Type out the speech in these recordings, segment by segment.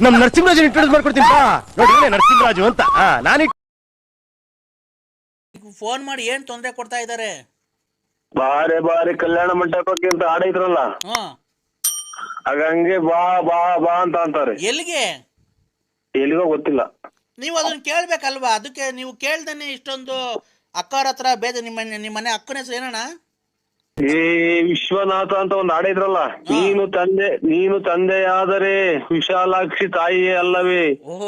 ನಮ್ ನರಸಿಂಹರಾಜ್ ಇಂಟ್ರೊಡ್ಯೂಸ್ ಮಾಡ್ಕೊಡ್ತೀನಿ ಬಾ ನೋಡಿ ನರಸಿಂಹರಾಜು ಅಂತ ನಾನು ಫೋನ್ ಮಾಡಿ ಏನ್ ತೊಂದರೆ ಕೊಡ್ತಾ ಇದ್ದಾರೆ? ಬಾರೆ ಬಾರಿ ಕಲ್ಯಾಣ ಮಂಟಪಕ್ಕೆ ಅಂತ ಆಡಿದ್ರಲ್ಲ, ಆಗ ಹಂಗೆ ಬಾ ಬಾ ಬಾ ಅಂತ ಅಂತಾರೆ. ಎಲ್ಲಿಗೆ? ಎಲ್ಲಿಗೋ ಗೊತ್ತಿಲ್ಲ. ನೀವು ಅದನ್ನ ಕೇಳ್ಬೇಕಲ್ವಾ? ಅದಕ್ಕೆ ನೀವು ಕೇಳ್ದೇನೆ ಇಷ್ಟೊಂದು ಅಕ್ಕವ್ರ ಹತ್ರ ಬೇದ. ನಿಮ್ಮ ಮನೆ ಅಕ್ಕನ ಹೆಸರು ಏನಣ್ಣ? ಏ ವಿಶ್ವನಾಥ ಅಂತ ಒಂದ್ ಆಡಿದ್ರಲ್ಲ, ನೀನು ತಂದೆಯಾದರೆ ವಿಶಾಲಾಕ್ಷಿ ತಾಯಿಯೇ ಅಲ್ಲವೇ,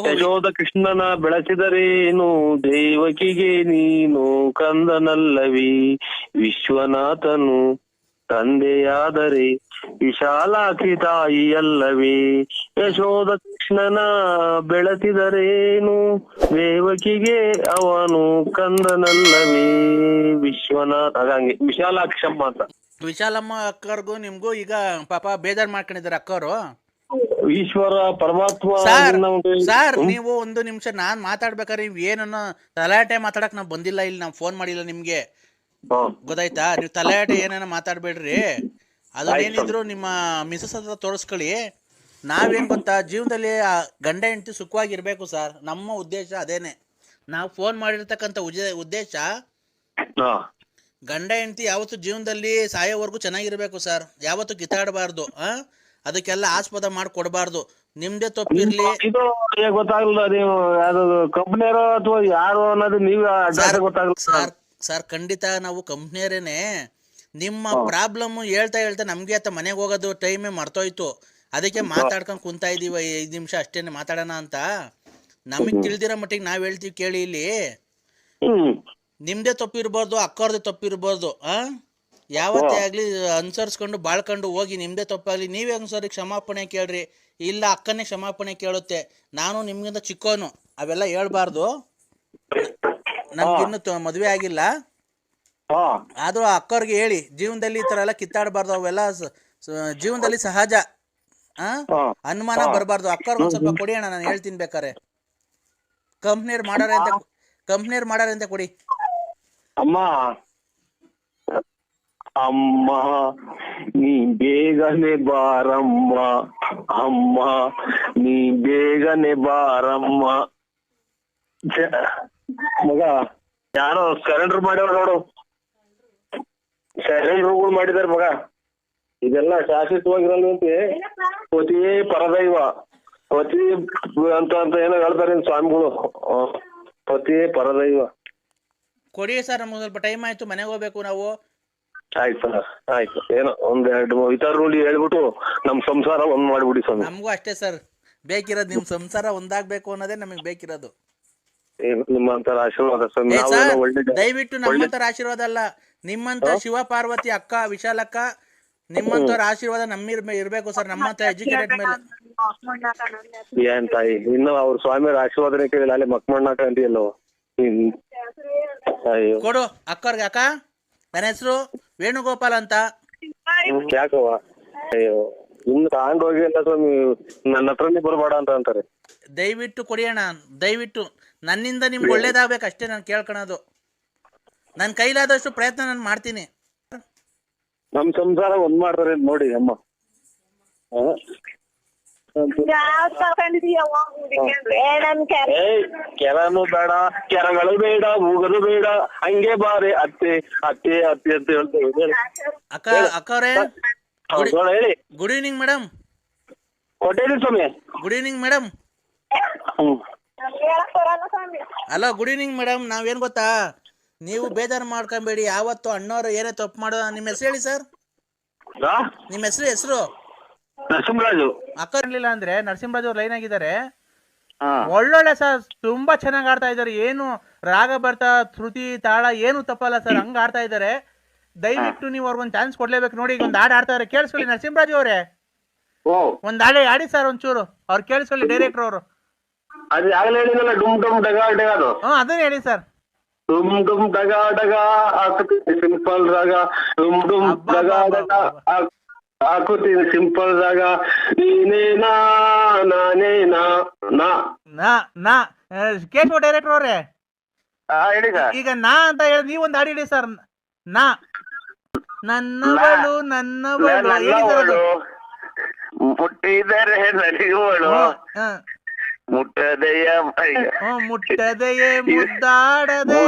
ಯಶೋಧ ಕೃಷ್ಣನ ಬೆಳೆಸಿದರೇನು, ದೇವಕಿಗೆ ನೀನು ಕಂದನಲ್ಲವಿ, ವಿಶ್ವನಾಥನು ತಂದೆಯಾದರೆ ವಿಶಾಲಾಕ್ಷಿ ತಾಯಿಯಲ್ಲವೇ, ಯಶೋಧ ಕೃಷ್ಣನ ಬೆಳೆಸಿದರೇನು, ದೇವಕಿಗೆ ಅವನು ಕಂದನಲ್ಲವೇ, ವಿಶ್ವನಾಥ. ಹಂಗೆ ವಿಶಾಲಾಕ್ಷಮ್ಮ ಅಂತ. ವಿಶಾಲಮ್ಮ ಅಕ್ಕರ್ಗೂ ನಿಮ್ಗೂ ಈಗ ಪಾಪ ಬೇಜಾರ್ ಮಾಡ್ಕೊಂಡಿದ್ದಾರೆ ಅಕ್ಕವರು. ಈಶ್ವರ ಪರಮಾತ್ಮ. ಸರ್ ನೀವು ಒಂದು ನಿಮಿಷ ನಾನ್ ಮಾತಾಡ್ಬೇಕಾದ್ರೆ ನೀವ್ ಏನನ್ನ ತಲಾಟೆ ಮಾತಾಡಕ್ ನಾವ್ ಬಂದಿಲ್ಲ, ಇಲ್ಲಿ ನಾವ್ ಫೋನ್ ಮಾಡಿಲ್ಲ ನಿಮ್ಗೆ, ಗೊತ್ತಾಯ್ತಾ? ನೀವು ತಲಾಟೆ ಏನೇನ ಮಾತಾಡ್ಬೇಡ್ರಿ. ಅದನ್ನೇನಿದ್ರು ನಿಮ್ಮ ಮಿಸಸ್ ಹತ್ರ ತೋರಿಸ್ಕೊಳ್ಳಿ. ನಾವೇನ್ ಗೊತ್ತಾ, ಜೀವನದಲ್ಲಿ ಗಂಡ ಹೆಂಡತಿ ಸುಖವಾಗಿರ್ಬೇಕು ಸರ್, ನಮ್ಮ ಉದ್ದೇಶ ಅದೇನೆ. ನಾವು ಫೋನ್ ಮಾಡಿರ್ತಕ್ಕಂಥ ಉದ್ದೇಶ ಗಂಡ ಹೆಂಡತಿ ಯಾವತ್ತು ಜೀವನದಲ್ಲಿ ಸಾಯೋವರೆಗೂ ಚೆನ್ನಾಗಿರ್ಬೇಕು ಸರ್, ಯಾವತ್ತು ಕಿತ್ತಾಡಬಾರ್ದು, ಅದಕ್ಕೆಲ್ಲ ಆಸ್ಪದ ಮಾಡಿಕೊಡ್ಬಾರ್ದು. ನಿಮ್ದೇ ತಪ್ಪಿರ್ಲಿ. ಗೊತ್ತಾಗಲ್ಲ ನೀವು ಯಾವ್ದು ಕಂಪ್ನಿಯರೋ ಅಥವಾ ಯಾರು ಅನ್ನೋದು ನೀವೇ ಗೊತ್ತಾಗಲ್ಲ ಸರ್. ಖಂಡಿತ ನಾವು ಕಂಪ್ನಿಯರೇನೆ. ನಿಮ್ಮ ಪ್ರಾಬ್ಲಮ್ ಹೇಳ್ತಾ ಹೇಳ್ತಾ ನಮ್ಗೆ ಆತ ಮನೆಗೆ ಹೋಗೋದು ಟೈಮೇ ಮರ್ತೋಯ್ತು. ಅದಕ್ಕೆ ಮಾತಾಡ್ಕೊಂಡು ಕುಂತಾ ಇದೀವಿ, 5 ನಿಮಿಷ ಅಷ್ಟೇನೆ ಮಾತಾಡೋಣ ಅಂತ. ನಮಗ್ ತಿಳಿದಿರೋ ಮಟ್ಟಿಗೆ ನಾವ್ ಹೇಳ್ತೀವಿ ಕೇಳಿ. ಇಲ್ಲಿ ನಿಮ್ದೇ ತಪ್ಪಿರ್ಬೋದು, ಅಕ್ಕವ್ರದೇ ತಪ್ಪಿರ್ಬೋದು. ಯಾವತ್ತೇ ಆಗ್ಲಿ ಅನುಸರಿಸ್ಕೊಂಡು ಬಾಳ್ಕೊಂಡು ಹೋಗಿ. ನಿಮ್ದೇ ತಪ್ಪಾಗ್ಲಿ ನೀವೇ ಒಂದ್ಸರಿ ಕ್ಷಮಾಪಣೆ ಕೇಳ್ರಿ, ಇಲ್ಲ ಅಕ್ಕನೇ ಕ್ಷಮಾಪಣೆ ಕೇಳುತ್ತೆ. ನಾನು ನಿಮ್ಗಿಂತ ಚಿಕ್ಕೋನು, ಅವೆಲ್ಲ ಹೇಳ್ಬಾರ್ದು. ನಮ್ಗಿನ್ನು ಮದುವೆ ಆಗಿಲ್ಲ, ಆದ್ರೂ ಅಕ್ಕವ್ರಿಗೆ ಹೇಳಿ ಜೀವನದಲ್ಲಿ ಈ ತರ ಎಲ್ಲ ಕಿತ್ತಾಡಬಾರ್ದು, ಅವೆಲ್ಲ ಜೀವನದಲ್ಲಿ ಸಹಜ. ಅನುಮಾನ ಬರಬಾರ್ದು. ಅಕ್ಕವ್ರಿಗೆ ಒಂದ್ ಸ್ವಲ್ಪ ಕೊಡಿ ಅಣ್ಣ, ನಾನು ಹೇಳ್ತೀನಿ ಬೇಕಾರೆ. ಕಂಪ್ನಿಯರ್ ಮಾಡಾರೆ ಅಂತ ಕೊಡಿ. ಅಮ್ಮ ಅಮ್ಮ ನೀ ಬೇಗನೆ ಬಾರಮ್ಮ, ಅಮ್ಮ ನೀ ಬೇಗನೆ ಬಾರಮ್ಮ. ಮಗ ಯಾರೋ ಸರೆಂಡರ್ ಮಾಡ್ಯಾವ ನೋಡು, ಸರೆಂಡರ್ಗಳು ಮಾಡಿದಾರೆ ಮಗ. ಇದೆಲ್ಲ ಶಾಶ್ವತವಾಗಿರಲ್ವಂತೆ. ಪತಿಯೇ ಪರದೈವ, ಪತಿ ಅಂತ ಏನೋ ಹೇಳ್ತಾರೆ ಸ್ವಾಮಿಗಳು. ಪತಿಯೇ ಪರದೈವ. ಕೊಡಿ ಸರ್, ನಮ್ಗೆ ಸ್ವಲ್ಪ ಟೈಮ್ ಆಯ್ತು, ಮನೆಗೆ ಹೋಗ್ಬೇಕು ನಾವು. ಆಯ್ತು ಸರ್, ಆಯ್ತು. ಏನೋ 1-2 ವಿಚಾರಗಳು ಹೇಳ್ಬಿಟ್ಟು ನಮ್ ಸಂಸಾರ ಒಂದ್ ಮಾಡ್ಬಿಡಿ ಸ್ವಾಮಿ. ನಮಗೂ ಅಷ್ಟೇ ಸರ್ ಬೇಕಿರೋದು, ನಿಮ್ ಸಂಸಾರ ಒಂದಾಗ್ಬೇಕು ಅನ್ನೋದೇ ನಮಗ್ ಬೇಕಿರೋದು. ನಿಮ್ಮಂತರ ಆಶೀರ್ವಾದ ಸ್ವಾಮಿ. ದಯವಿಟ್ಟು ನಮ್ಮಂತರ ಆಶೀರ್ವಾದ ಅಲ್ಲ, ನಿಮ್ಮಂತ ಶಿವ ಪಾರ್ವತಿ ಅಕ್ಕ ವಿಶಾಲಕ್ಕ ನಿಮ್ಮಂತರ ಆಶೀರ್ವಾದ ಇರ್ಬೇಕು ಸರ್, ನಮ್ಮಂತ ಎಜುಕೇಟೆಡ್ ಮೇಲೆ. ಏನ್ ತಾಯಿ, ಇನ್ನು ಅವ್ರ ಸ್ವಾಮಿಯವ್ರ ಆಶೀರ್ವಾದನೆ ಕೇಳಿಲ್ಲ, ಅಲ್ಲಿ ಮಕ್ಮಣ್ಣಾಕ ಅಂತೀಯಲ್ಲೋ. ಕೊಡು ಅಕ್ಕವ್ರಿಗೆ. ಅಕ್ಕ ನನ್ನ ಹೆಸರು ವೇಣುಗೋಪಾಲ್ ಅಂತ. ಯಾಕವ್ವ? ಅಯ್ಯೋ ಇನ್ನು ತಗೊಂಡೋಗಿಲ್ಲ ಸ್ವಾಮಿ, ನನ್ನ ಹತ್ರನೇ ಬರಬೇಡ ಅಂತ ಅಂತಾರೆ. ದಯವಿಟ್ಟು ಕೊಡಿ ಅಣ್ಣ, ದಯವಿಟ್ಟು. ನನ್ನಿಂದ ನಿಮ್ಗೆ ಒಳ್ಳೇದಾಗ್ಬೇಕು ಅಷ್ಟೇ ನಾನು ಕೇಳ್ಕೊಳೋದು. ನನ್ನ ಕೈಲಾದಷ್ಟು ಪ್ರಯತ್ನ ನಾನು ಮಾಡ್ತೀನಿ. ನಮ್ ಸಂಸಾರ ಒಂದ್ ಮಾಡ್ತಾರೆ ನೋಡಿ ಅಮ್ಮ. ಕೆರನು ಬೇಡ, ಕೆರಗಳು ಬೇಡ, ಮೂಗರು ಬೇಡ, ಹಂಗೆ ಬಾರೆ ಅತ್ತೆ ಅತ್ತೆ ಅತ್ತೆ ಅಂತ ಹೇಳ್ತೇವೆ. ಅಕ್ಕವ್ರೆ ಹೇಳಿ. Good evening madam. ಕೊಟ್ಟೇನಿ ಸ್ವಾಮಿ. Good evening madam. Hello, good evening madam. ನಾವೇನ್ ಗೊತ್ತಾ, ನೀವು ಬೇಜಾರು ಮಾಡ್ಕೊಂಬೇಡಿ. ಯಾವತ್ತು ಅಣ್ಣವ್ರು ಏನೇ ತಪ್ಪು ಮಾಡೋ. ನಿಮ್ಮ ಹೆಸರು ಹೇಳಿ ಸರ್. ನಿಮ್ಮ ಹೆಸರು? ನರಸಿಂಹರಾಜು. ಅಕ್ಕ ಇರ್ಲಿಲ್ಲ ಅಂದ್ರೆ ನರಸಿಂಹರಾಜು ಅವ್ರು ಲೈನ್ ಆಗಿದ್ದಾರೆ. ಒಳ್ಳೊಳ್ಳೆ ಸರ್, ತುಂಬಾ ಚೆನ್ನಾಗಿ ಆಡ್ತಾ ಇದಾರೆ. ಏನು ರಾಗ ಬರ್ತಾ ಶ್ರುತಿ ತಾಳ ಏನು ತಪ್ಪಲ್ಲ ಸರ್, ಹಂಗ ಆಡ್ತಾ ಇದಾರೆ. ದಯವಿಟ್ಟು ನೀವು ಅವ್ರಿಗೊಂದು ಚಾನ್ಸ್ ಕೊಡ್ಲೇಬೇಕು. ನೋಡಿ, ಈಗ ಒಂದು ಹಾಡು ಆಡ್ತಾ ಇದಾರೆ, ಕೇಳಿಸ್ಕೊಳ್ಳಿ. ನರಸಿಂಹರಾಜು ಅವರೇ ಒಂದ್ ಹಾಡು ಆಡಿ ಸರ್ ಒಂಚೂರು, ಅವ್ರು ಕೇಳಿಸ್ಕೊಳ್ಳಿ, ಡೈರೆಕ್ಟರ್ ಅವರು. ಅದನ್ನ ಹೇಳಿ ಸರ್. ಡುಮ್ ಡುಮ್ ಡಗಾ ಡಗಾ ಹಾಕುತ್ತೀನಿ ಸಿಂಪಲ್ ರಾಗ, ಡುಮ್ ಡುಮ್ ಡಗಾ ಡಗಾ ಹಾಕುತ್ತೀನಿ ಸಿಂಪಲ್ ರಾಗ, ನೀನೇನಾ ನಾನೇನಾ ನಾ ಕೇಶವ ಡೈರೆಕ್ಟರ್ ಅವ್ರೆ. ಹೇಳಿ ಸರ್. ಈಗ ನಾ ಅಂತ ಹೇಳಿ ನೀವೊಂದು ಹಾಡು ಹೇಳಿ ಸರ್. ನನ್ನವಳು ನನ್ನವಳು ಹೇಳಿ ಸರ್. ಮುಟ್ಟಿದರೆ ನಲಿಯುವಳು ಮುಟ್ಟದೆಯ ಮುಟ್ಟದೆಯೇ ಮುದ್ದಾಡದೆ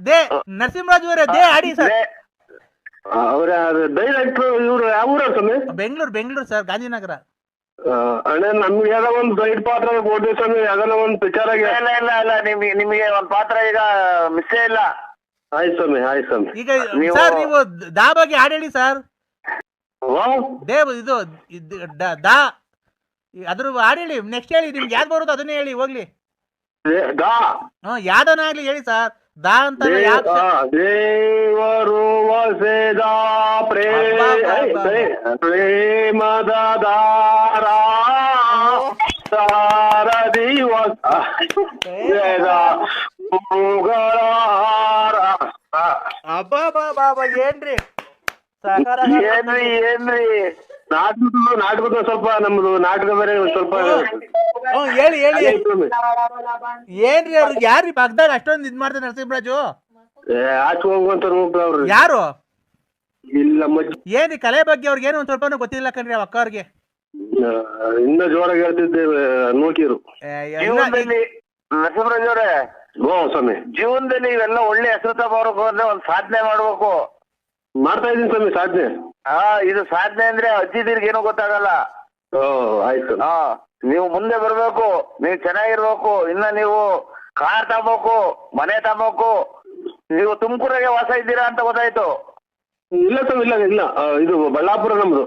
ದೇ ನರಸಿಂಹರಾಜ್ ಅವರೇ ದೇ ಆಡಿ ಸರ್. ಅವರ ಡೈರೆಕ್ಟರ್ ಇವ್ರು ಯಾವ ಊರ ಸ್ವಾಮಿ? ಬೆಂಗಳೂರು ಸರ್, ಗಾಂಧಿನಗರ. ಅಣ್ಣ ನಮ್ಗೆ ಯಾವ್ದೋ ಒಂದು ಸೈಡ್ ಪಾತ್ರ ಕೊಡ್ತೀವಿ ಸ್ವಾಮಿ, ಯಾವ್ದಾನ ಒಂದು ಪಿಕ್ಚರ್ ಆಗಿ. ಇಲ್ಲ ನಿಮಗೆ ಒಂದ್ ಪಾತ್ರ ಈಗ ಮಿಸ್ಸೇ ಇಲ್ಲ. ಆಯ್ತು ಸ್ವಾಮಿ. ಈಗ ಸರ್ ನೀವು ದಾ ಬಗ್ಗೆ ಹಾಡು ಹೇಳಿ ಸರ್. ದೇವ್ ಇದು ದಾ ಅದ್ರ ಹಾಡು ಹೇಳಿ. ನೆಕ್ಸ್ಟ್ ಹೇಳಿ, ನಿಮ್ಗೆ ಯಾವ್ದು ಬರುತ್ತೋ ಅದನ್ನೇ ಹೇಳಿ ಹೋಗ್ಲಿ. ಯಾವ್ದನ ಆಗ್ಲಿ ಹೇಳಿ ಸರ್. ದಾ ಅಂತ ದೇವರು ವಸೆದ ಪ್ರೇಮದ ದಾರ ಸಾರ ದಿವಸ ಏನ್ರಿ ನಾಟಕದ ಸ್ವಲ್ಪ ನಮ್ದು ನಾಟಕ ಬೇರೆ ಸ್ವಲ್ಪ ಹೇಳಿ ಏನ್ರಿ ಅವ್ರಿಗೆ ಯಾರ್ರಿ ಪಕ್ಕದಾಗ ಅಷ್ಟೊಂದು ಇದ್ ಮಾಡ್ತಾರೆ ನರಸಿಂಹರಾಜು? ಆಚೆ ಹೋಗುವಂತ ಅವ್ರು ಯಾರು? ಇಲ್ಲ ಏನ್ರಿ ಕಲೆ ಬಗ್ಗೆ ಅವ್ರಿಗೆ ಏನು ಒಂದ್ ಸ್ವಲ್ಪ ಗೊತ್ತಿಲ್ಲ ಕಣ್ರಿ ಅಕ್ಕ ಅವ್ರಿಗೆ. ಇನ್ನ ಜೋರಾಗಿ ಹೇಳ್ತಿದ್ದೇವೆ ನೋಕಿರು. ನರಸಿಂಹರಾಜ್ ಅವರೇ, ಸ್ವಾಮಿ ಜೀವನದಲ್ಲಿ ಇವೆಲ್ಲ ಒಳ್ಳೆ ಹೆಸರು ತಗೋಬೇಕು ಅಂದ್ರೆ ಒಂದ್ ಸಾಧನೆ ಮಾಡ್ಬೇಕು. ಮಾಡ್ತಾ ಇದೀನಿ ಸ್ವಾಮಿ ಸಾಧನೆ. ಇದು ಸಾಧನೆ ಅಂದ್ರೆ ಅಜ್ಜಿದಿರ್ಗೆ ಏನೋ ಗೊತ್ತಾಗಲ್ಲ. ಆಯ್ತು. ನೀವು ಮುಂದೆ ಬರ್ಬೇಕು, ನೀವು ಚೆನ್ನಾಗಿರ್ಬೇಕು. ಇನ್ನ ನೀವು ಕಾರ್ ತಗೋಬೇಕು, ಮನೆ ತಗೋಬೇಕು. ನೀವು ತುಮಕೂರಿಗೆ ವಾಸ ಇದ್ದೀರಾ ಅಂತ ಗೊತ್ತಾಯ್ತು. ಇಲ್ಲ ಸ್ವಾಮಿ, ಇಲ್ಲ ಇದು ಬಳ್ಳಾಪುರ ನಮ್ದು.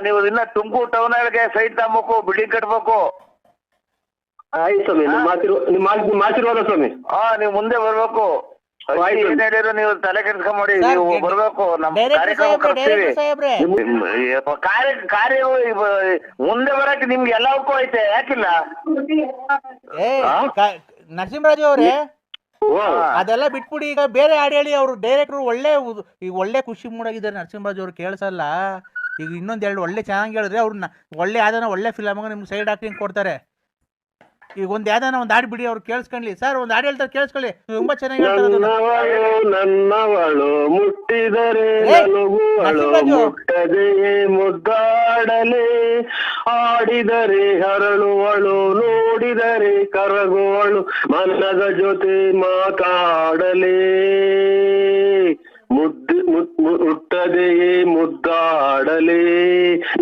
ನೀವು ಇನ್ನ ತುಮಕೂರು ಟೌನ್ ಒಳಗೆ ಸೈಟ್ ತಗೋಬೇಕು, ಬಿಲ್ಡಿಂಗ್ ಕಟ್ಬೇಕು. ಆಯ್ತು ಸ್ವಾಮಿ, ನಿಮ್ಮ ಆಶೀರ್ವಾದ ಸ್ವಾಮಿ. ನೀವು ಮುಂದೆ ಬರ್ಬೇಕು. ಏನ್ ಹೇಳಿದ್ರು ನೀವು ತಲೆ ಕೆಡ್ಸ್ಕೊಂಬೇಡಿ, ನೀವು ಬರ್ಬೇಕು. ನಮ್ಮ ಕಾರ್ಯಕ್ರಮ ಕರ್ತೀವಿ. ಕಾರ್ಯ ಮುಂದೆ ಬರಕ್ಕೆ ನಿಮ್ಗೆ ಎಲ್ಲವಕ್ಕೂ ಐತೆ, ಯಾಕಿಲ್ಲ? ನರಸಿಂಹರಾಜು ಅವ್ರೆ, ಅದೆಲ್ಲ ಬಿಟ್ಬಿಡಿ. ಈಗ ಬೇರೆ ಹಾಡು ಹೇಳಿ. ಅವ್ರು ಡೈರೆಕ್ಟ್ರು ಒಳ್ಳೆ ಖುಷಿ ಮೂಡಾಗಿದ್ದಾರೆ ನರಸಿಂಹರಾಜು ಅವ್ರು, ಕೇಳಿಸಲ್ಲ. ಈಗ ಇನ್ನೊಂದೆರಡು ಒಳ್ಳೆ ಚೆನ್ನಾಗಿ ಹೇಳಿದ್ರೆ ಅವ್ರನ್ನ ಒಳ್ಳೆ ಯಾವ್ದಾನ ಒಳ್ಳೆ ಫಿಲಮ್ ನಿಮ್ಗೆ ಸೈಡ್ ಆಕ್ಟಿಂಗ್ ಕೊಡ್ತಾರೆ. ಈಗ ಒಂದ್ ಯಾವ್ದಾನ ಒಂದ್ ಹಾಡು ಬಿಡಿ, ಅವ್ರು ಕೇಳಿಸ್ಕೊಳ್ಳಿ. ಸರ್ ಒಂದ್ ಹಾಡು ಹೇಳ್ತಾರೆ, ಕೇಳಿಸ್ಕೊಳ್ಳಿ. ತುಂಬಾ ಚೆನ್ನಾಗಿ ನನ್ನವಳು ಮುಟ್ಟಿದರೆ ಮುಟ್ಟದೆ ಮುದ್ದಾಡಲೆ, ಆಡಿದರೆ ಹರಳುವಳು, ನೋಡಿದರೆ ಕರಗುವಳು, ಮನದ ಜೊತೆ ಮಾತಾಡಲೇ, ಮುಟ್ಟದೆಯೇ ಮುದ್ದಾಡಲೇ,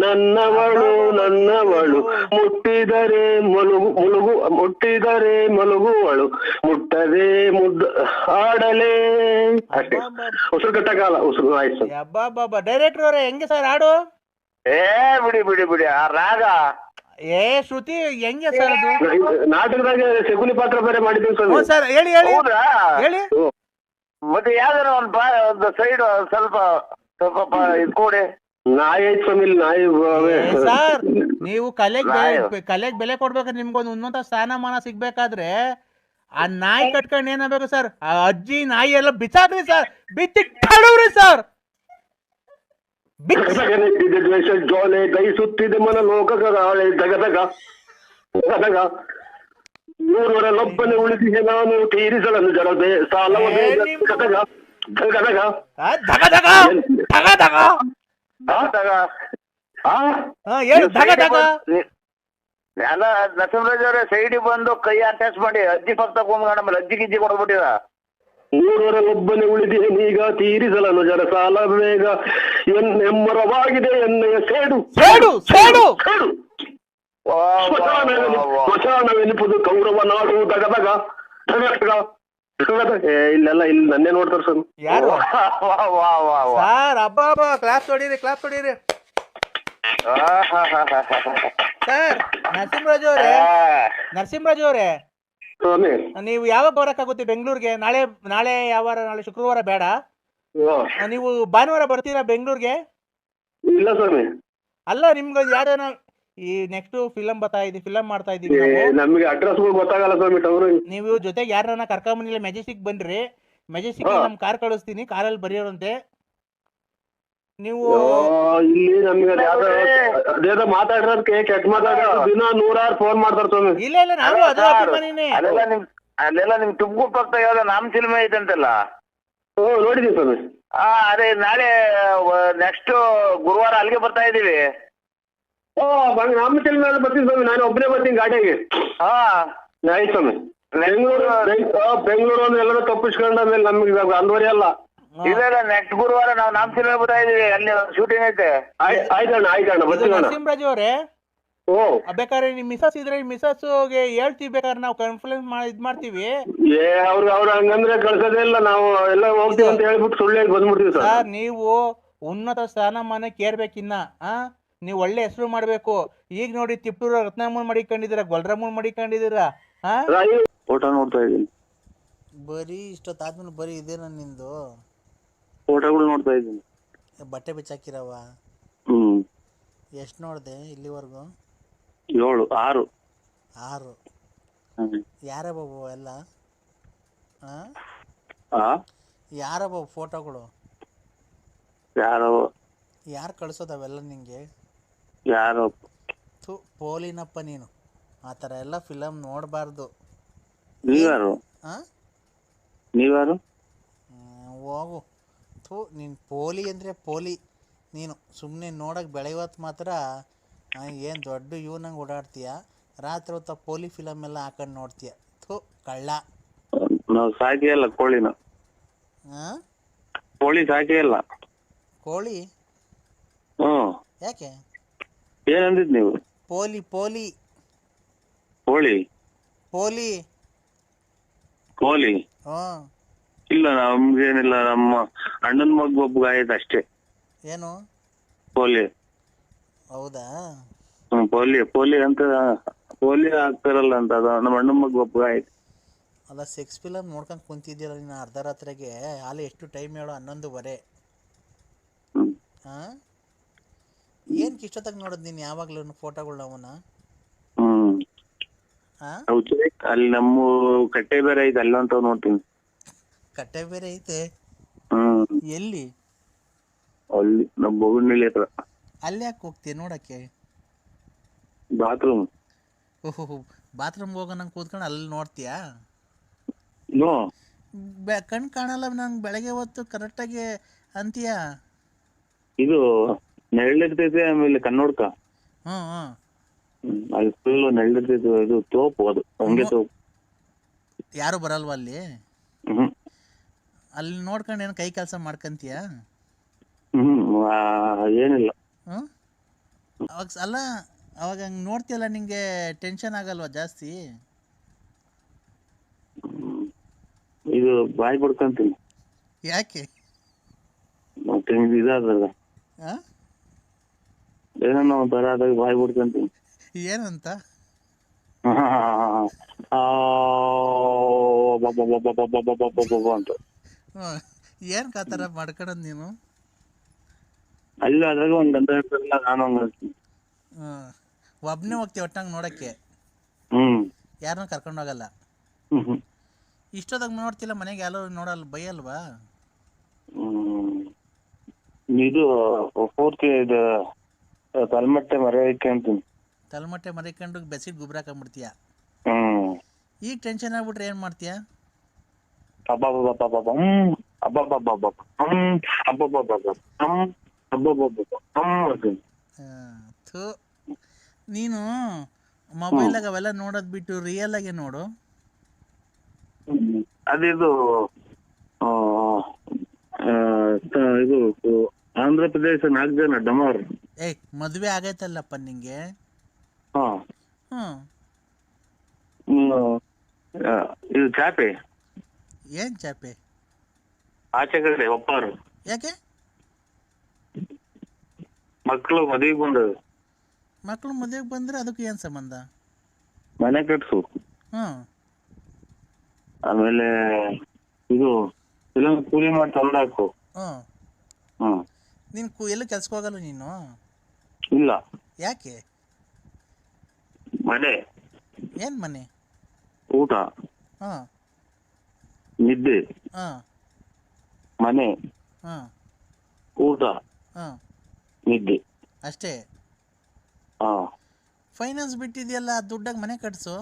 ನನ್ನವಳು ಮುಟ್ಟಿದರೆ ಮುಟ್ಟಿದರೆ ಮಲಗುವಳು, ಮುಟ್ಟದೆ ಆಡಲೇ. ಅಷ್ಟೇ, ಉಸಿರು ಕಟ್ಟಕಾಲ ಉಸಿರು. ಆಯ್ತು. ಡೈರೆಕ್ಟರ್ ಅವರೇ ಹೆಂಗೆ ಸರ್ ಹಾಡು? ಬಿಡಿ ಆ ರಾಗ ಶ್ರುತಿ ಹೆಂಗೆ ಸರ್ ಅದು? ನಾಟಕದಾಗ ಶಕುನಿ ಪಾತ್ರ ಬೇರೆ ಮಾಡಿದ್ದೀವಿ ಸರ್. ಹೇಳಿ ಹೇಳಿ. ಮತ್ತೆ ಯಾವ್ದಾರ ಒಂದು ಸೈಡ್ ಸ್ವಲ್ಪ ಇದು ಕೊಡಿ. ನಾಯಿ ಐತ್ ಸ್ವಾಮಿ, ನಾಯಿ. ಸರ್ ನೀವು ಕಲೆಗ್ ಬೆಲೆ ಕೊಡ್ಬೇಕಾದ್ರೆ ನಿಮ್ಗೊಂದು ಉನ್ನತ ಸ್ಥಾನಮಾನ ಸಿಗ್ಬೇಕಾದ್ರೆ ಆ ನಾಯಿ ಕಟ್ಕೊಂಡು ಏನಾಗಬೇಕು ಸರ್? ಆ ಅಜ್ಜಿ ನಾಯಿ ಎಲ್ಲ ಬಿಸಾಕ್ರಿ ಸರ್, ಬಿಚ್ಚಿ ಕಡವ್ರಿ ಸರ್. ದ್ವೇಷ ಜೋಲೆ ದಯಿಸುತ್ತಿದೆ ಮನ ಲೋಕಗಾಳೆ ದಗದಗ ದಗದಗ, ನೂರರಲ್ಲೊಬ್ಬನೇ ಉಳಿಸಿದೆ ನಾನು ತೀರಿಸಲನ್ನು ಜರದೆ ಸಾಲವ ಗದಗ ಗದಗ ಎಲ್ಲ. ನರಸಿಂಹರಾಜ್ ಅವರೇ ಸೈಡಿಗೆ ಬಂದು ಕೈ ಅಟ್ಯಾಚ್ ಮಾಡಿ ಅಜ್ಜಿ ಪಕ್ಕ ತಗೊಂಡ್ ನಮ್ಮಲ್ಲಿ ಅಜ್ಜಿ ಗಿಜ್ಜಿ ಕೊಡ್ಬಿಟ್ಟಿದ. ನೂರರಲ್ಲೊಬ್ಬನೇ ಉಳಿದಿದೆ ನೀಗ ತೀರಿಸಲನ್ನು ಜರ ಸಾಲ ಬೇಗ, ಎಮ್ಮರವಾಗಿದೆ ಎಣ್ಣೆಯ ಸೇಡು ಸೇಡು ಸೇಡು ಸೇಡು, ಸ್ಮಶಾನವೆನಿಪುದು ಕೌರವ ನಾಡು ದಗದಗ ದಗದಗ. ಇಲ್ಲೆಲ್ಲ ಇಲ್ಲಿ ನನ್ನೇ ನೋಡ್ತಾರ ಸರ್. ಯಾರು ಸರ್? ಹಬ್ಬ ಕ್ಲಾಸ್ ಹೊಡೀರಿ. ಸರ್ ನರಸಿಂಹರಾಜು ಅವರೇ, ನೀವು ಯಾವಾಗ ಬರಕ್ಕಾಗುತ್ತೆ ಬೆಂಗಳೂರಿಗೆ? ನಾಳೆ ಯಾವ ವಾರ? ನಾಳೆ ಶುಕ್ರವಾರ ಬೇಡ, ನೀವು ಭಾನುವಾರ ಬರ್ತೀರಾ ಬೆಂಗಳೂರಿಗೆ? ಇಲ್ಲ ಸ್ವಾಮಿ. ಅಲ್ಲ, ನಿಮ್ಗೆ ಯಾವ್ದಾನ ಈ ನೆಕ್ಸ್ಟ್ ಫಿಲಂ ಮಾಡ್ತಾ ಇದೀವಿ. ನಮಗೆ ಅಡ್ರೆಸ್ ಗೊತ್ತಾಗಲ್ಲ ಸ್ವಾಮಿ. ನೀವು ಜೊತೆಗೆ ಯಾರನ್ನ ಕರ್ಕೊಂಬಂದಿಲ್ಲ, ಮೆಜೆಸ್ಟಿಕ್ ಬನ್ರಿ. ಮೆಜೆಸ್ಟಿಕ್ ನಮ್ ಕಾರ್ ಕಳಿಸ್ತೀನಿ, ಕಾರಲ್ಲಿ ಬರೆಯೋರಂತೆ ನೀವು. ಇಲ್ಲಿ ನಮ್ಗೆ ಅದೇನೋ ಮಾತಾಡ್ರದಕ್ಕೆ ಕೆಟ್ಟ ಮಾತಾಡೋದು ದಿನ 100 ಫೋನ್ ಮಾಡ್ತಾರ ಸ್ವಾಮಿ. ಇಲ್ಲ ನಾವು ಅದು ಅಭಿಮಾನಿನೇ. ಅಲ್ಲೆಲ್ಲ ನಿಮ್ ತುಮಕೂರು ಪಕ್ಕ ಯಾವ್ದೋ ನಾಮ ಸಿನಿಮಾ ಐತಂತಲ್ಲ? ನೋಡಿದೀವಿ ಸ್ವಾಮಿ. ಅದೇ ನಾಳೆ ನೆಕ್ಸ್ಟ್ ಗುರುವಾರ ಅಲ್ಲಿಗೆ ಬರ್ತಾ ಇದೀವಿ. ಓ ನಮ್ಮ ಮೇಲೆ ಬರ್ತೀನಿ ಸ್ವಾಮಿ, ನಾನು ಒಬ್ಬನೇ ಬರ್ತೀನಿ ಗಾಡಿಯಾಗೆ. ಹಾ ಆಯ್ತು ಸ್ವಾಮಿ. ಬೆಂಗಳೂರು ಅಂದ್ರೆ ಎಲ್ಲರೂ ತಪ್ಪಿಸ್ಕೊಂಡ ಮೇಲೆ ನಮ್ಗೆ ಅಂದ್ವರಿ ಅಲ್ಲ. ಇಲ್ಲ ನೆಕ್ಸ್ಟ್ ಗುರುವಾರ ನಾವು ನಮ್ಮ ಸಿನಿಮಾ ಬರ್ತಾ ಇದೀವಿ, ಅಲ್ಲಿ ಶೂಟಿಂಗ್ ಐತೆ. ಆಯ್ತಣ್ಣ ಬರ್ತೀವಿ. ನರಸಿಂಹರಾಜ್ ಅವರೇ, ಓ ಬೇಕಾದ್ರೆ ನಿಮ್ ಮಿಸಸ್ ಇದ್ರೆ ಮಿಸಸ್ಗೆ ಹೇಳ್ತೀವಿ, ಬೇಕಾದ್ರೆ ನಾವು ಕಾನ್ಫರೆನ್ಸ್ ಇದ್ ಮಾಡ್ತೀವಿ. ಅವ್ರು ಹಂಗಂದ್ರೆ ಕಳ್ಸೋದೇ ಇಲ್ಲ, ನಾವು ಎಲ್ಲ ಹೋಗ್ತೀವಿ ಅಂತ ಹೇಳ್ಬಿಟ್ಟು ಸುಳ್ಳು ಹೇಳಿ ಬಂದ್ಬಿಡ್ತೀವಿ ಸರ್. ನೀವು ಉನ್ನತ ಸ್ಥಾನಮಾನಕ್ಕೆ ಏರ್ಬೇಕಿನ್ನ ನೀವು ಒಳ್ಳೆ ಹೆಸರು ಮಾಡ್ಬೇಕು. ಈಗ ನೋಡಿ ತಿಪ್ಟೂರ ರತ್ನಮ್ಮನ್ ಮಡಿಕೊಂಡಿದ್ದೀರಾ, ಗೊಲ್ರಮ್ಮನ್ ಮಡಿಕೊಂಡಿದ್ದೀರಾ. ಫೋಟೋ ನೋಡ್ತಾ ಇದೀನಿ, ಬರೀ ಇಷ್ಟೊತ್ತಾದ್ಮೇಲೆ ಬರೀ ಇದೇನ ನಿಂದು ಫೋಟೋಗಳು ನೋಡ್ತಾ ಇದೀನಿ. ಬಟ್ಟೆ ಬಿಚ್ಚಾಕಿರವ ಎಷ್ಟು ನೋಡ್ದೆ ಇಲ್ಲಿವರೆಗೂ? 7 6 6. ಯಾರ ಬಾಬು ಎಲ್ಲ? ಯಾರ ಬಾಬು ಫೋಟೋಗಳು? ಯಾರು ಕಳ್ಸೋದವೆಲ್ಲ ನಿಂಗೆ? ಯಾರೋ ಪೋಲಿನಪ್ಪ ನೀನು, ಆ ಥರ ಎಲ್ಲ ಫಿಲಮ್ ನೋಡಬಾರ್ದು. ನೀವ್ಯಾರು? ಹೋಗು. ನೀನು ಪೋಲಿ ಅಂದರೆ ಪೋಲಿ. ನೀನು ಸುಮ್ಮನೆ ನೋಡೋಕೆ ಬೆಳೆಯೋತ್ತು ಮಾತ್ರ ಏನು ದೊಡ್ಡ ಇವನಂಗೆ ಓಡಾಡ್ತೀಯ, ರಾತ್ರಿ ಹೊತ್ತ ಪೋಲಿ ಫಿಲಮ್ ಎಲ್ಲ ಹಾಕೊಂಡು ನೋಡ್ತೀಯ. ಕಳ್ಳ. ನಾವು ಸಾಕಿಯಲ್ಲ ಕೋಳಿನ. ಕೋಳಿ ಸಾಕಿಯಲ್ಲ. ಕೋಳಿ ಯಾಕೆ? ಏನಂದಿದ್ ನೀವು? ಪೋಲಿ ಕೋಳಿ ಇಲ್ಲ, ನಮ್ಗೇನಿಲ್ಲ. ನಮ್ಮ ಅಣ್ಣನ ಮಗ ಒಬ್ಬ ಆಯ್ತು ಅಷ್ಟೇ. ಏನು ಪೋಲಿ? ಹೌದಾ? ಪೋಲಿ ಅಂತ ಪೋಲಿ ಆಗ್ತಾರಲ್ಲ ಅಂತ, ಅದು ನಮ್ಮ ಅಣ್ಣನ ಮಗ ಒಬ್ಬ ಆಯ್ತು. ಅಲ್ಲ, ಸೆಕ್ಸ್ ಫಿಲಮ್ ನೋಡ್ಕೊಂಡು ಕುಂತಿದ್ದೀರ ನೀನು ಅರ್ಧ ರಾತ್ರಿಗೆ. ಅಲ್ಲಿ ಎಷ್ಟು ಟೈಮ್ ಹೇಳೋ? 11:15. ಏನಕ್ಕೆ ಇಷ್ಟೊತ್ತಾಗ ನೋಡೋದು ನೀನು ಯಾವಾಗ್ಲೂ ಫೋಟೋಗಳು ಅವನ? ಅಲ್ಲಿ ನಮ್ಮ ಕಟ್ಟೆ ಬೇರೆ ಐತೆ, ಅಲ್ಲ ಅಂತ ನೋಡ್ತೀನಿ. ಕಟ್ಟೆ ಬೇರೆ ಐತೆ? ಎಲ್ಲಿ? ಅಲ್ಲಿ ನಮ್ಮ ಬೊಗನಹಳ್ಳಿ ಹತ್ರ. ಅಲ್ಲಿ ಯಾಕೆ ಹೋಗ್ತೀಯ ನೋಡಕ್ಕೆ? ಬಾತ್ರೂಮ್. ಓಹೋ, ಬಾತ್ರೂಮ್ಗೆ ಹೋಗೋ ನಂಗೆ ಕೂತ್ಕೊಂಡು ಅಲ್ಲಿ ನೋಡ್ತೀಯಾ? ಕಣ್ ಕಾಣಲ್ಲ ನಂಗೆ ಬೆಳಗ್ಗೆ ಹೊತ್ತು ಕರೆಕ್ಟಾಗಿ ಅಂತೀಯ. ಇದು ನೆರಳಿರ್ತೈತೆ, ಆಮೇಲೆ ಕನ್ನೋಡ್ಕ ಅಲ್ಲಿ ಫುಲ್ ನೆರಳಿರ್ತೈತೆ. ಇದು ತೋಪು, ಅದು ಹಂಗೆ ತೋಪು. ಯಾರು ಬರಲ್ವಾ ಅಲ್ಲಿ? ಅಲ್ಲಿ ನೋಡ್ಕೊಂಡು ಏನು ಕೈ ಕೆಲಸ ಮಾಡ್ಕಂತೀಯ? ಏನಿಲ್ಲ. ಅವಾಗ ಅಲ್ಲ, ಅವಾಗ ಹಂಗೆ ನೋಡ್ತೀಯಲ್ಲ, ನಿಂಗೆ ಟೆನ್ಷನ್ ಆಗಲ್ವಾ ಜಾಸ್ತಿ? ಇದು ಬಾಯಿ ಬಿಡ್ಕೊಂತೀನಿ. ಯಾಕೆ? ಮತ್ತೆ ಇದಾದ ಏನೋ ಒಂಥರ ಆದಾಗ ಬಾಯಿ ಬಿಡ್ಕೊಂತೀನಿ. ಏನಂತ? ಅಂತ. ಏನಕ್ಕೆ ಆ ಥರ ಮಾಡ್ಕೊಳೋದು ನೀನು? ಅಲ್ಲ, ಅದ್ರಾಗ ಒಂದು ಗಂಧ ಇರ್ತಲ್ಲ, ನಾನು ಹಂಗೆ ಒಬ್ಬನೇ ಹೋಗ್ತೀವಿ ಒಟ್ಟಂಗೆ ನೋಡೋಕ್ಕೆ? ಯಾರನ್ನೂ ಕರ್ಕೊಂಡು ಹೋಗಲ್ಲ? ಇಷ್ಟೊತ್ತಾಗ ನೋಡ್ತಿಲ್ಲ, ಮನೆಗೆ ಯಾರು ನೋಡಲ್ಲ, ಬೈಯಲ್ವಾ? ಇದು ಪೂರ್ತಿ ಇದು ತಲೆಮಟ್ಟೆ ಮರೆಯಂತೀನಿ. ತಲೆಮಟ್ಟೆ ಮರೆಕೊಂಡು ಬೆಸಿಟ್ ಗುಬ್ರ ಹಾಕೊಂಡ್ಬಿಡ್ತೀಯ. ಈಗ ಟೆನ್ಷನ್ ಆಗ್ಬಿಟ್ರೆ ಏನು ಮಾಡ್ತೀಯ? ನೀನು ಮೊಬೈಲಾಗ ಅವೆಲ್ಲ ನೋಡೋದು ಬಿಟ್ಟು ರಿಯಲ್ ಆಗಿ ನೋಡು. ಅದಿದು ಇದು ಆಂಧ್ರ ಪ್ರದೇಶ 4 ಜನ ಡಮಾರ್. ಮದುವೆ ಆಗೈತಲ್ಲಪ್ಪ ನಿಂಗೆ? ಇದು ಚಾಪೆ. ಏನ್ ಚಾಪೆ? ಆಚೆ ಕಡೆ ಒಪ್ಪಾರು. ಯಾಕೆ? ಮಕ್ಕಳು ಮದುವೆಗೆ ಬಂದವು. ಮಕ್ಕಳು ಮದುವೆಗೆ ಬಂದ್ರೆ ಅದಕ್ಕೆ ಏನ್ ಸಂಬಂಧ? ಮನೆ ಕಟ್ಸು. ಆಮೇಲೆ ಇದು ಇಲ್ಲ ಕೂಲಿ ಮಾಡಿ ತಂದು ಹಾಕು. ನೀನು ಎಲ್ಲೂ ಕೆಲ್ಸಕ್ಕೆ ಹೋಗಲ್ಲ ನೀನು? ಇಲ್ಲ. ಯಾಕೆ? ಮನೆ. ಏನ್ ಮನೆ? ಊಟ, ನಿದ್ದೆ, ಮನೆ, ಊಟ, ನಿದ್ದೆ ಅಷ್ಟೇ. ಫೈನಾನ್ಸ್ ಬಿಟ್ಟಿದೆಯಲ್ಲ, ದುಡ್ಡಾಗ ಮನೆ ಕಟ್ಸು.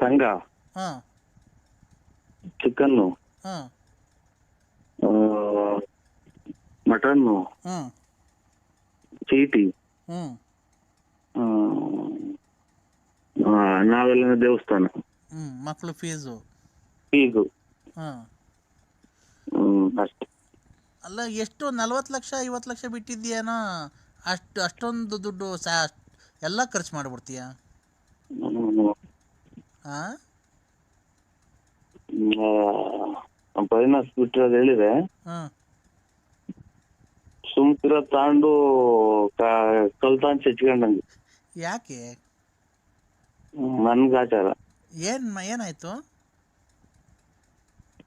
ಸಂಘ, ಚಿಕನ್ನು, ಮಟನ್ನು, ಚೀಟಿ. ಹ್ಮ್ ನಾವೆಲ್ಲ ದೇವಸ್ಥಾನ ಮಕ್ಳು ಫೀಸು. ಫೀಸು. ಹಾಂ ಅಷ್ಟೇ. ಅಲ್ಲ ಎಷ್ಟು 40 ಲಕ್ಷ 50 ಲಕ್ಷ ಬಿಟ್ಟಿದ್ದೀಯೇನೋ, ಅಷ್ಟೊಂದು ದುಡ್ಡು ಎಲ್ಲ ಖರ್ಚು ಮಾಡಿಬಿಡ್ತೀಯ. ಹಾಂ ಫೈನಾನ್ಸ್ ಬಿಟ್ಟಿರೋದು ಹೇಳಿದೆ. ಹಾಂ ಸುಮ್ಕಿರ ತಾಂಡು ಕಲ್ತಾನ್ ಚಚ್ಕೊಂಡಂಗೆ. ಯಾಕೆ? ನನ್ಗ ಆಚಾರ. ಏನಾಯ್ತು?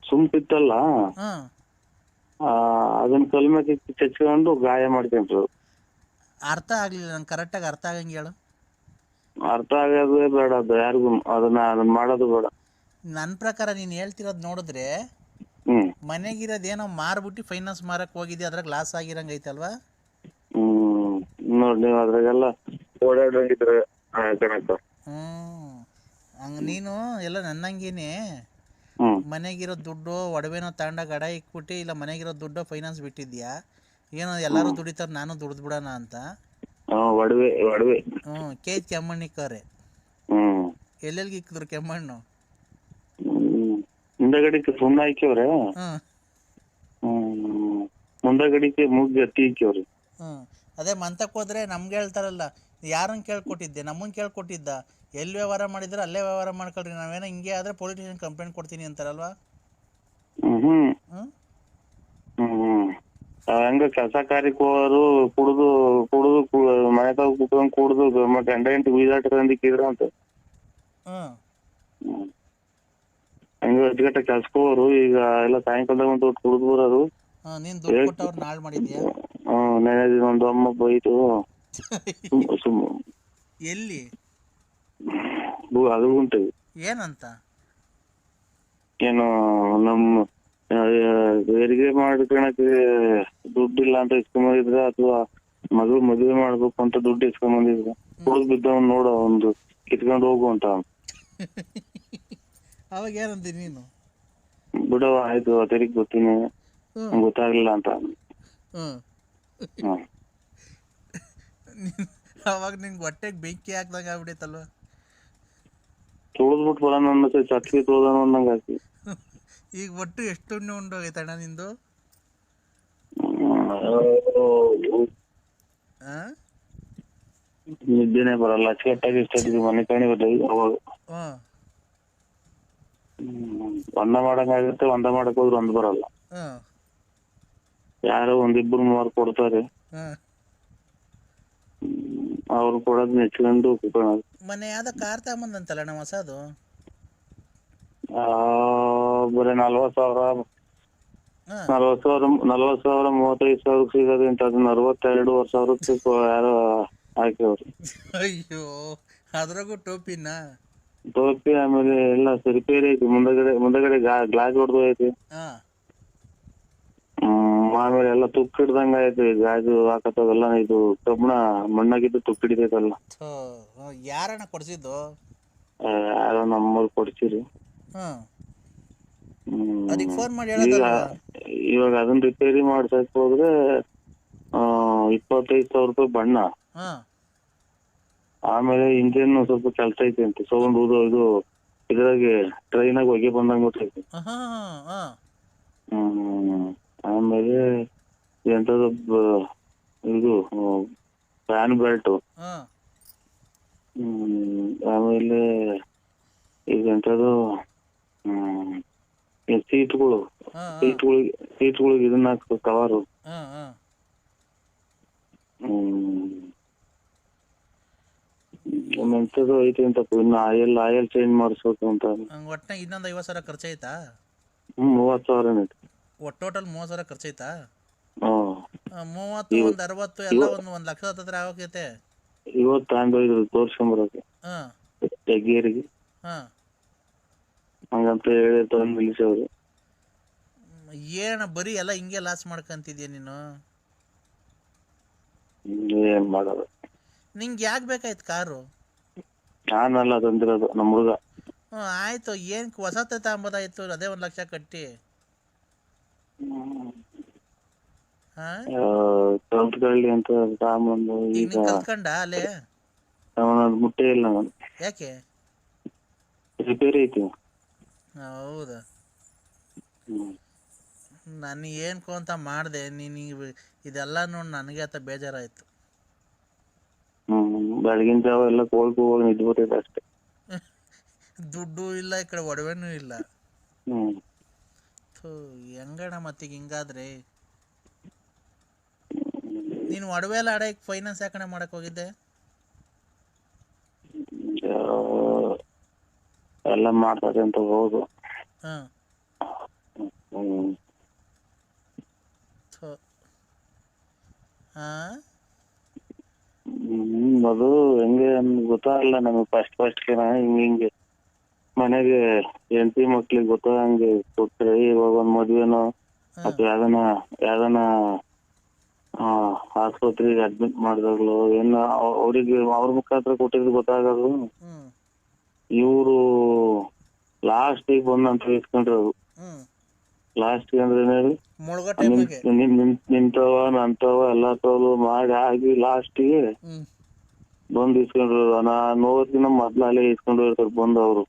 ಸುಮ್ಕಿತ್ತಲ್ಲ ಹಾಂ ಅದನ್ನ ಕಲ್ಮೇಲೆ ಚಚ್ಕೊಂಡು ಗಾಯ ಮಾಡ್ಕೊಂಡ್ರು. ಅರ್ಥ ಆಗಲಿಲ್ಲ ನಂಗೆ, ಕರೆಕ್ಟಾಗಿ ಅರ್ಥ ಆಗಂಗೆ ಹೇಳು. ಅರ್ಥ ಆಗೋದೇ ಬೇಡ ಅದು ಯಾರಿಗೂ, ಅದನ್ನ ಮಾಡೋದು ಬೇಡ. ನನ್ನ ಪ್ರಕಾರ ನೀನು ಹೇಳ್ತಿರೋದು ನೋಡಿದ್ರೆ ಮನೆಗಿರೋದೇನೋ ಮಾರ್ಬಿಟ್ಟು ಫೈನಾನ್ಸ್ ಮಾರಕ್ಕೆ ಹೋಗಿದ್ದೆ, ಅದ್ರಾಗ ಲಾಸ್ ಆಗಿರಂಗೆ ಐತಲ್ವಾ? ನೋಡಿ ನೀವು ಅದ್ರಾಗೆಲ್ಲ ಓಡಾಡಂಗಿದ್ರೆ ಕಣಕ್ಕ. ಹಂಗೆ ನೀನು ಎಲ್ಲ ನನ್ನಂಗೇನೆ ಮನೆಗಿರೋ ದುಡ್ಡು ಒಡವೆನೋ ತಗೊಂಡಾಗ ಅಡ ಇಕ್ಬಿಟ್ಟು, ಇಲ್ಲ ಮನೆಗಿರೋ ದುಡ್ಡು ಫೈನಾನ್ಸ್ ಬಿಟ್ಟಿದ್ಯಾ, ಏನೋ ಎಲ್ಲರೂ ದುಡಿತಾರೆ ನಾನು ದುಡ್ದು ಬಿಡೋಣ ಅಂತ. ಒಡವೆ ಕೇಜ್ ಕೆಮ್ಮಣ್ಣಿಕ್ಕವ್ರೆ. ಎಲ್ಲೆಲ್ಗೆ ಇಕ್ಕಿದ್ರು ಕೆಮ್ಮಣ್ಣು? ಮುಂದಗಡಿಕೆ ಸುಣ್ಣ ಹಾಕ್ಯವ್ರೆ, ಮುಂದಗಡಿಕೆ ಮುಗ್ಗಿ ಹತ್ತಿ ಹಾಕ್ಯವ್ರಿ. ಅದೇ ಮಂತಕ್ಕೆ ಹೋದ್ರೆ ನಮ್ಗೆ ಹೇಳ್ತಾರಲ್ಲ, ಯಾರನ್ನ ಕೇಳ್ಕೊಟ್ಟಿದ್ದೆ? ನಮ್ಮನ್ನ ಕೇಳ್ಕೊಟ್ಟಿದ್ದ? ಎಲ್ಲಿ ವ್ಯವಹಾರ ಮಾಡಿದ್ರೆ ಅಲ್ಲೇ ವ್ಯವಹಾರ ಮಾಡ್ಕೊಳ್ರಿ, ನಾವೇನೋ ಹಿಂಗೆ ಆದ್ರೆ ಪೊಲೀಸ್ ಸ್ಟೇಷನ್ ಕಂಪ್ಲೇಂಟ್ ಕೊಡ್ತೀನಿ ಅಂತಾರಲ್ವಾ? ಹಂಗ ಕೆಲಸ ಕಾರ್ಯಕ್ಕೆ ಹೋಗೋರು ಕುಡ್ದು ಮನೆ ತಾವು ಕುತ್ಕೊಂಡ್ ಕುಡ್ದು ಗಂಡ ಹೆಂಡತಿ ಬೀದಾಟ ಅಂತ. ಹಂಗ ಅಜ್ಗಟ್ಟ ಕೆಲ್ಸಕ್ಕೆ ಹೋಗೋರು ಈಗ ಎಲ್ಲ ಸಾಯಂಕಾಲದಾಗ ಒಂದು ಕುಡ್ದು ಬರೋರು. ನೀನ್ ದುಡ್ಡು ಕೊಟ್ಟವ್ರು ನಾಳ್ ಮಾಡಿದ್ಯಾ? ನೆನೆ ದಿನ ಒಂದು ಅಮ್ಮ ಬೈತು. ಎಲ್ಲಿ? ಅದು ಉಂಟು. ಏನಂತ? ಏನು ನಮ್ಮ ಹೆರಿಗೆ ಮಾಡ್ಕೊಳಕ್ಕೆ ದುಡ್ಡಿಲ್ಲ ಅಂತ ಇಸ್ಕೊಂಬಂದಿದ್ರ, ಅಥವಾ ಮಗಳು ಮದುವೆ ಮಾಡ್ಬೇಕು ಅಂತ ದುಡ್ಡು ಇಸ್ಕೊಂಬಂದಿದ್ರ. ಕುಡ್ದು ಬಿದ್ದವ್ ನೋಡ ಒಂದು ಕಿತ್ಕೊಂಡು ಹೋಗು ಅಂತ. ಅವಾಗ ಏನಂತ ನೀನು? ಬಿಡವ ಆಯ್ತು ತೆರಿಗೆ ಗೊತ್ತೀನಿ, ಗೊತ್ತಾಗ್ಲಿಲ್ಲ ಅಂತ. ಅವಾಗ ನಿಂಗೆ ಹೊಟ್ಟೆಗೆ ಬೆಂಕಿ ಹಾಕ್ದಂಗ ಆಗ್ಬಿಡೈತಲ್ವ? ತುಳಿದ್ಬಿಟ್ಟು ಬರೋಣ ಅನ್ನತ್ತೆ, ಚಟ್ಲಿ ತುಳ್ದಾನ ಅನ್ನಂಗ ಹಾಕಿ. ಈಗ ಒಟ್ಟು ಎಷ್ಟು ಉಣ್ಣೆ ಉಂಡೋಗೈತಣ್ಣ ನಿಂದು? ನಿದ್ದೆನೆ ಬರಲ್ಲ, ಅಚ್ಚುಕಟ್ಟಾಗಿ ಇಷ್ಟೊತ್ತಿಗೆ ಮನೆ ಕಾಣಿ ಅವಾಗ. ಒಂದ ಮಾಡಂಗಾಗುತ್ತೆ, ಒಂದ ಮಾಡಕ್ ಹೋದ್ರೆ ಒಂದ್ ಬರಲ್ಲ. ಯಾರೋ ಒಂದಿಬ್ರು ಮೂವರು ಕೊಡ್ತಾರೆ, ಅವ್ರು ಕೊಡೋದ್ ನೆಚ್ಕೊಂಡು ಕುತ್ಕೊಳ್ಳೋದು. ಮನೆ ಯಾವ್ದೋ ಕಾರ್ ತಗೊಂಬಂದಂತಲ್ಲ ನಮ್ಮ ಹೊಸದು? ಬರೀ 40,000 35,000 ಸಿಗೋದು ಅಂತ. ಅದನ್ನ 62,000 ಯಾರೋ ಹಾಕಿವ್ರು. ಅಯ್ಯೋ, ಅದ್ರಾಗೂ ಟೋಪಿನ? ಟೋಪಿ, ಆಮೇಲೆ ಎಲ್ಲ ರಿಪೇರಿ ಐತಿ. ಮುಂದಗಡೆ ಗ್ಲಾಸ್ ಹೊಡೆದು ಐತಿ. ಆಮೇಲೆ ಎಲ್ಲ ತುಕ್ಕು ಹಿಡ್ದಂಗ ಐತಿ. ಗಾಜು ಹಾಕತ್ತವೆಲ್ಲ ಇದು ಕಬ್ಬಣ ಮಣ್ಣಾಗಿದ್ದು ತುಕ್ಕು ಹಿಡಿತೈತಲ್ಲ. ಯಾರಣ್ಣ ಕೊಡ್ಸಿದ್ದು? ಯಾರೋ ನಮ್ಮವ್ರು ಕೊಡ್ಸಿರಿ. ಇವಾಗ ಅದನ್ನ ರಿಪೇರಿ ಮಾಡ್ಸಕ್ ಹೋದ್ರೆ 25,000 ರೂಪಾಯಿ ಬಣ್ಣ. ಆಮೇಲೆ ಇಂಜಿನ್ ಸ್ವಲ್ಪ ಕೆಲಸ ಐತಿ ಅಂತ ಸೌಂಡ್ ಇದು ಇದ್ರಾಗೆ ಟ್ರೈನಾಗ ಹೊಗೆ ಬಂದಂಗ ಗೊತ್ತೈತಿ. ಆಮೇಲೆ ಎಂತದ ಇದು ಫ್ಯಾನ್ ಬೆಲ್ಟ್. ಆಮೇಲೆ ಈಗ ಎಂತದು ಸೀಟ್ಗಳಿಗೆ ಇದನ್ನ ಹಾಕ್ಬೇಕು, ಕವರು. ಎಂತದು ಐತಿ ಅಂತಪ್ಪ. ಇನ್ನು ಆಯಲ್ ಚೇಂಜ್ ಮಾಡಿಸ್ಬೇಕು ಅಂತ. ಒಟ್ಟ ಇನ್ನೊಂದು 50,000 ಖರ್ಚಾಯ್ತಾ? 30,000 ಐತಿ. ಟೋಟಲ್ 30,000 ಖರ್ಚಾಯ್ತಾ? 30 ಒಂದು 60 ಎಲ್ಲ ಒಂದು ಲಕ್ಷ ಹತ್ರ ಆಗೈತೆ. ಇವತ್ತು ತಗೊಂಡೋಗಿದ್ರು ತೋರ್ಸ್ಕೊಂಬರಕ್ಕೆ ಹೆಗ್ಗೇರಿಗೆ. ಹಂಗಂತ ಹೇಳಿ ತಂದು ನಿಲ್ಲಿಸವ್ರು. ಏನ ಬರೀ ಎಲ್ಲ ಹಿಂಗೆ ಲಾಸ್ ಮಾಡ್ಕಂತಿದ್ಯಾ ನೀನು? ಏನ್ ಮಾಡೋದು? ನಿಂಗೆ ಯಾಕೆ ಬೇಕಾಯ್ತು ಕಾರು? ನಾನಲ್ಲ ತಂದಿರೋದು, ನಮ್ಮ ಹುಡುಗ. ಆಯ್ತು, ಏನ್ ಹೊಸತೆ ತಗೊಂಬೋದಾಯ್ತು, ಅದೇ 1 ಲಕ್ಷ ಕಟ್ಟಿ. ಹಾ ಕಲ್ತ್ಕೊಳ್ಳಿ ಅಂತ ಸಾಮಾನು ಈಗ ಈಗ ನೀನ್ ಕಲ್ತ್ಕೊಂಡ ಅಲ್ಲೇ ಅವನದು ಮುಟ್ಟೆ ಇಲ್ಲ ನಾನು. ಯಾಕೆ? ರಿಪೇರಿ ಐತಿ. ಹೌದಾ? ಹ್ಮ್ ನಾನು ಏನ್ಕೋ ಅಂತ ಮಾಡಿದೆ, ನೀನು ಇದೆಲ್ಲ ನೋಡಿ ನನಗೆ ಆತ ಬೇಜಾರಾಯ್ತು. ಬೆಳಗಿನ ಜಾವ ಎಲ್ಲ ಕೋಲ್ಕು ಹೋಗಿ ನಿಂತ್ಬಿಟ್ಟೈತೆ ಅಷ್ಟೇ. ದುಡ್ಡು ಇಲ್ಲ, ಈ ಕಡೆ ಒಡವೆನೂ ಇಲ್ಲ. ಹ್ಮ್ ಥೂ, ಹೆಂಗಣ ಮತ್ತೀಗ ಹಿಂಗಾದ್ರೆ? ನೀನು ಒಡವೆ ಎಲ್ಲ ಆಡಕ್ಕೆ ಫೈನಾನ್ಸ್ ಯಾಕಣ ಮಾಡಕ್ ಹೋಗಿದ್ದೆ? ಎಲ್ಲ ಮಾಡ್ತಾರೆ ಅಂತ ಹೋದು. ಹಾಂ. ಹ್ಮ್ ಥೂ. ಹಾಂ. ಅದು ಹೆಂಗೆ ಗೊತ್ತಾಗಲ್ಲ ನಮಗೆ ಫಸ್ಟ್ ಹಿಂಗೆ ಮನೆಗೆ ಹೆಂಡತಿ ಮಕ್ಳಿಗೆ ಗೊತ್ತಾಗಂಗೆ ಕೊಟ್ರೆ, ಇವಾಗ ಒಂದ್ ಮದ್ವೆನೋ ಅಥವಾ ಯಾವ್ದನ ಆಸ್ಪತ್ರೆಗೆ ಅಡ್ಮಿಟ್ ಮಾಡಿದಾಗ್ಲು ಏನ ಅವ್ರಿಗೆ ಅವ್ರ ಮುಖಾಂತರ ಕೊಟ್ಟಿದ್ದು ಗೊತ್ತಾಗೋದು. ಇವರು ಲಾಸ್ಟಿಗೆ ಬಂದಂತ ಇಸ್ಕೊಂಡ್ರು. ಲಾಸ್ಟ್ ಅಂದ್ರೆ ನಿಂತವ ನಂತವ ಎಲ್ಲಾ ತೋಲು ಮಾಡಿ ಆಗಿ ಲಾಸ್ಟಿಗೆ ಬಂದ್ ಇಸ್ಕೊಂಡ್ರು. ನೋದಿನ ಮೊದ್ಲೇ ಇಸ್ಕೊಂಡು ಇರ್ತಾರೆ ಬಂದು ಅವರು.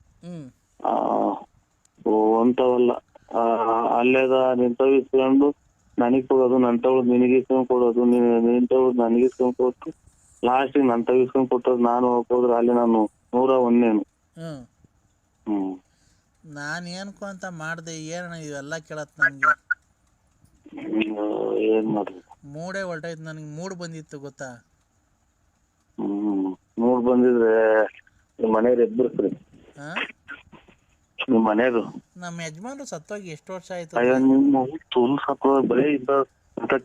ಅಂತವಲ್ಲ ಅಲ್ಲೇದ ನಿಂತವ್ ಇಸ್ಕೊಂಡು ನನಗ್ ಕೊಡೋದು, ನಂತವ್ ನಿನಗೆ ಇಸ್ಕೊಂಡ್ ಕೊಡೋದು, ನಿಂತವ್ ನನಗೆ ಇಸ್ಕೊಂಡ್ ಕೊಟ್ಟು ಲಾಸ್ಟಿಗೆ ನಂತವ್ ಇಸ್ಕೊಂಡ್ ಕೊಟ್ಟೋದು. ನಾನು ಹೋಗೋದ್ರೆ ಅಲ್ಲಿ ನಾನು 101ನೇನು. ನಾನು ಏನ್ಕೋ ಅಂತ ಮಾಡ್ದೆ, ಏನಣ್ಣ ಇವೆಲ್ಲ ಕೇಳತ್ ನನ್ಗೆ. ಏನ್ ಮಾಡ್ರಿ, ಮೂಡೇ ಹೊಲ್ಟೈತ್ ನನಗೆ. ಮೂಡ್ ಬಂದಿತ್ತು ಗೊತ್ತಾ? ಮೂಡ್ ಬಂದಿದ್ರೆ ನಿಮ್ ಮನೆಯವ್ರು ಎಬ್ಬರ್ಸ್ರಿ. ನಿಮ್ ಮನೆಯದು ನಮ್ಮ ಯಜಮಾನ್ರು ಸತ್ತೋಗಿ ಎಷ್ಟು ವರ್ಷ ಆಯ್ತು? ಅಯ್ಯೋ ನಿಮ್ಮ ತುಲ್ ಸತ್ತೋಗ ಬರೀ ಇಂತ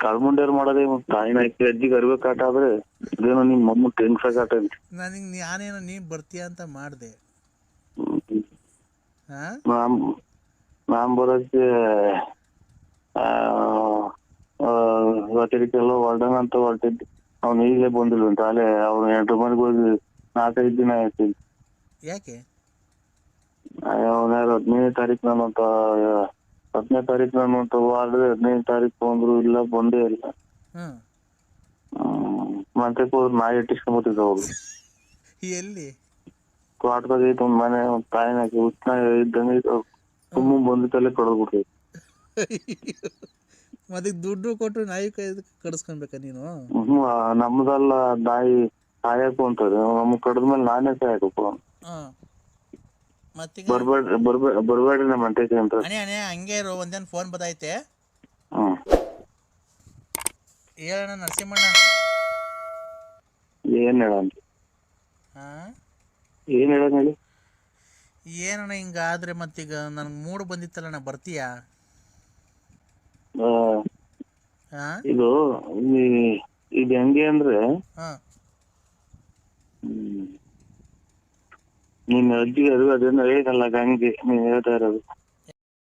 ಕಳ್ಮುಂಡ್ಯಾರು ಮಾಡೋದೇ. ತಾಯಿನ ಅಜ್ಜಿಗೆ ಅರಿವೆ ಕಾಟ ಆದ್ರೆ ಇದೇನೋ ನಿಮ್ ಮಮ್ಮ ಟೆನ್ಸ ಕಾಟ. ನನಗೆ ನಾನೇನೋ ನೀನ್ ಬರ್ತೀಯ ಅಂತ ಮಾಡ್ದೆ. ನಾನ್ ಬರೋಕ್ಕೆ ಇವತ್ತಿಗೆಲ್ಲ ಹೊರಡೋಣ ಅಂತ ಹೊರಟಿದ್ದೆ. ಅವ್ನು ಈಗಲೇ ಬಂದಿಲ್ಲ ಅಂತ. ಅಲ್ಲೇ ಅವ್ನು 8 ಮನೆಗೆ ಹೋಗಿ 4-5 ದಿನ ಆಯ್ತು. ಯಾಕೆ? ಅವನ 15ನೇ ತಾರೀಕು ನಾನು ಅಂತ 10ನೇ ತಾರೀಕು ನಾನು ಅಂತ ಹೋದ್ರೆ 15ನೇ ತಾರೀಕು ಬಂದ್ರು ಇಲ್ಲ, ಬಂದೇ ಇಲ್ಲ. ಮತ್ತೆ ಹೋದ್ರು ನಾಯಿ ಇಟ್ಟಿಸ್ಕೊಂಡ್ಬಿಟ್ಟಿದ್ದ ಅವ್ರು. ಎಲ್ಲಿ? ತೋಟದಾಗ ಐತೆ ಒಂದ್ ಮನೆ, ಒಂದ್ ತಾಯಿನಾಕಿ ಉತ್ನ ಇದ್ದಂಗೆ ತುಂಬ ಬಂದಿತ್ತಲ್ಲೇ ಕಡದ್ಬಿಟ್ಟೈತೆ. ಮತ್ತೆ ದುಡ್ಡು ಕೊಟ್ಟು ನಾಯಿ ಕಡಿಸ್ಕೊಳ್ಬೇಕಾ ನೀನು? ನಮ್ದಲ್ಲ, ನಾಯಿ ಸಾಯಕು ಅಂತಾರೆ. ನಮ್ಗ್ ಕಡದ್ಮೇಲೆ ನಾನೇ ಸಾಯಕಪ್ಪ. ಬರ್ಬೇಡ್ರಿ ನಮ್ಮ ಅಂಟೈತಿ ಅಂತ. ಅಣೆ ಹಂಗೆ ಇರು, ಒಂದೇನು ಫೋನ್ ಬದೈತೆ. ಹೇಳಣ್ಣ ನರಸಿಂಹಣ್ಣ. ಏನ್ ಹೇಳ? ಏನ್ ಹೇಳ ಹೇಳಿ? ಏನಣ್ಣ ಹಿಂಗಾದ್ರೆ ಮತ್ತೀಗ ನನ್ಗೆ ಮೂಡ್ ಬಂದಿತ್ತಲ್ಲಣ್ಣ, ಬರ್ತೀಯಾ? ಇದು ಇದು ಹೆಂಗೆ ಅಂದ್ರೆ, ನಿನ್ನ ಅಜ್ಜಿಗೆ ಅದು ಅದೇನೋ ಹೇಳಿದಲ್ಲ ಹಂಗೆ ನೀನ್ ಹೇಳ್ತಾ ಇರೋದು.